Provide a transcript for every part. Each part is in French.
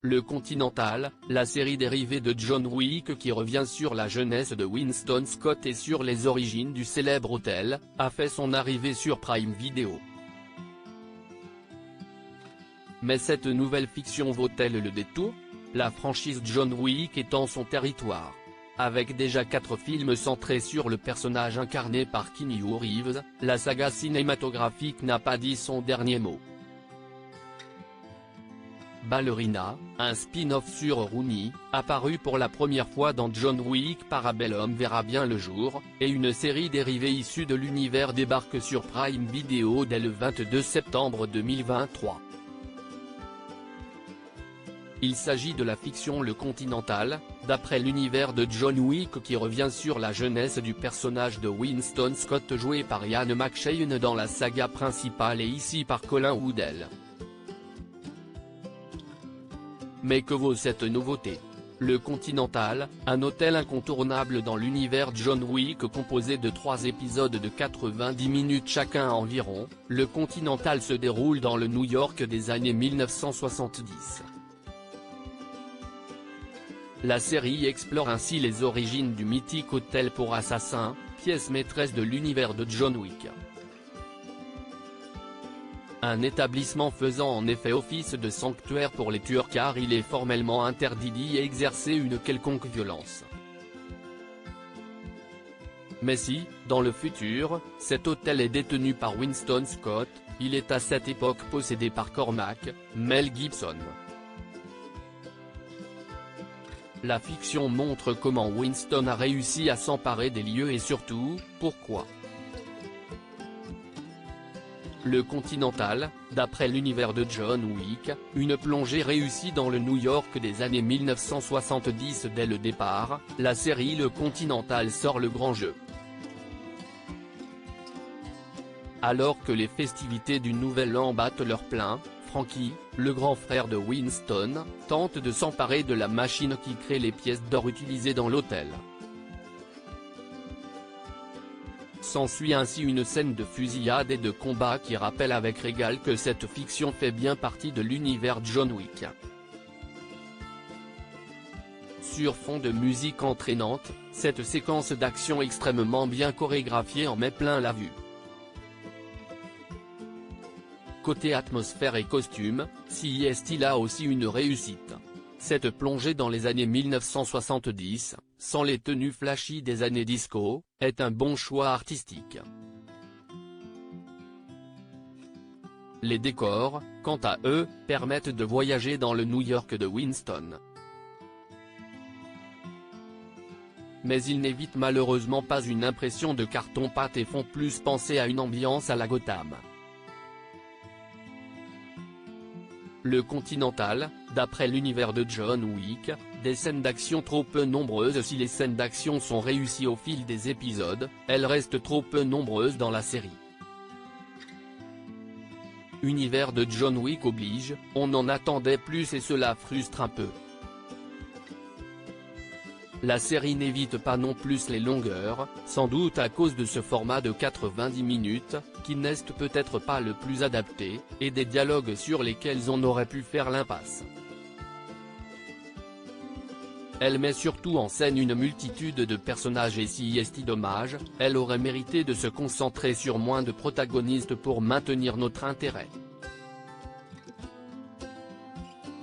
Le Continental, la série dérivée de John Wick qui revient sur la jeunesse de Winston Scott et sur les origines du célèbre hôtel, a fait son arrivée sur Prime Video. Mais cette nouvelle fiction vaut-elle le détour? La franchise John Wick étend son territoire. Avec déjà 4 films centrés sur le personnage incarné par Keanu Reeves, la saga cinématographique n'a pas dit son dernier mot. Ballerina, un spin-off sur Rooney, apparu pour la première fois dans John Wick Parabellum verra bien le jour, et une série dérivée issue de l'univers débarque sur Prime Video dès le 22 septembre 2023. Il s'agit de la fiction Le Continental, d'après l'univers de John Wick qui revient sur la jeunesse du personnage de Winston Scott joué par Ian McShane dans la saga principale et ici par Colin Woodell. Mais que vaut cette nouveauté? Le Continental, un hôtel incontournable dans l'univers John Wick composé de 3 épisodes de 90 minutes chacun environ, Le Continental se déroule dans le New York des années 1970. La série explore ainsi les origines du mythique hôtel pour assassins, pièce maîtresse de l'univers de John Wick. Un établissement faisant en effet office de sanctuaire pour les tueurs car il est formellement interdit d'y exercer une quelconque violence. Mais si, dans le futur, cet hôtel est détenu par Winston Scott, il est à cette époque possédé par Cormac, Mel Gibson. La fiction montre comment Winston a réussi à s'emparer des lieux et surtout, pourquoi. Le Continental, d'après l'univers de John Wick, une plongée réussie dans le New York des années 1970 dès le départ, la série Le Continental sort le grand jeu. Alors que les festivités du Nouvel An battent leur plein, Frankie, le grand frère de Winston, tente de s'emparer de la machine qui crée les pièces d'or utilisées dans l'hôtel. S'ensuit ainsi une scène de fusillade et de combat qui rappelle avec régal que cette fiction fait bien partie de l'univers John Wick. Sur fond de musique entraînante, cette séquence d'action extrêmement bien chorégraphiée en met plein la vue. Côté atmosphère et costume, si est-il a aussi une réussite. Cette plongée dans les années 1970, sans les tenues flashy des années disco, est un bon choix artistique. Les décors, quant à eux, permettent de voyager dans le New York de Winston. Mais ils n'évitent malheureusement pas une impression de carton-pâte et font plus penser à une ambiance à la Gotham. Le Continental, d'après l'univers de John Wick, des scènes d'action trop peu nombreuses. Si les scènes d'action sont réussies au fil des épisodes, elles restent trop peu nombreuses dans la série. Univers de John Wick oblige, on en attendait plus et cela frustre un peu. La série n'évite pas non plus les longueurs, sans doute à cause de ce format de 90 minutes, qui n'est peut-être pas le plus adapté, et des dialogues sur lesquels on aurait pu faire l'impasse. Elle met surtout en scène une multitude de personnages et si est dommage, elle aurait mérité de se concentrer sur moins de protagonistes pour maintenir notre intérêt.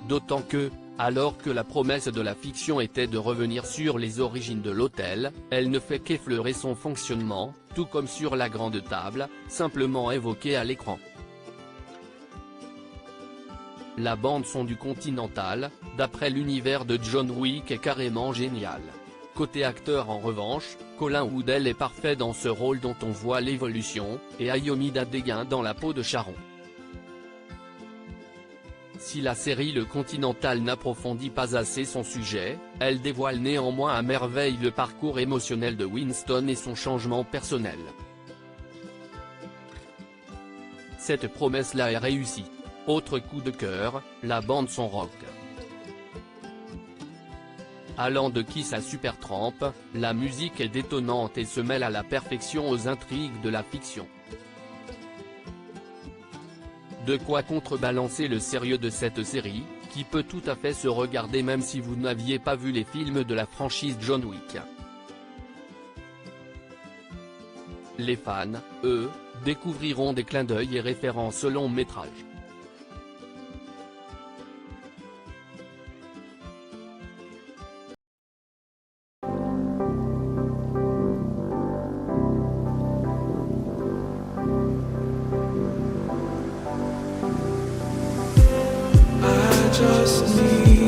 D'autant que, alors que la promesse de la fiction était de revenir sur les origines de l'hôtel, elle ne fait qu'effleurer son fonctionnement, tout comme sur la grande table, simplement évoquée à l'écran. La bande-son du Continental, d'après l'univers de John Wick est carrément géniale. Côté acteur en revanche, Colin Woodell est parfait dans ce rôle dont on voit l'évolution, et Ayomida dégaine dans la peau de Charon. Si la série Le Continental n'approfondit pas assez son sujet, elle dévoile néanmoins à merveille le parcours émotionnel de Winston et son changement personnel. Cette promesse-là est réussie. Autre coup de cœur, la bande-son rock. Allant de Kiss à Supertramp, la musique est détonnante et se mêle à la perfection aux intrigues de la fiction. De quoi contrebalancer le sérieux de cette série, qui peut tout à fait se regarder même si vous n'aviez pas vu les films de la franchise John Wick. Les fans, eux, découvriront des clins d'œil et références au long métrage. I just need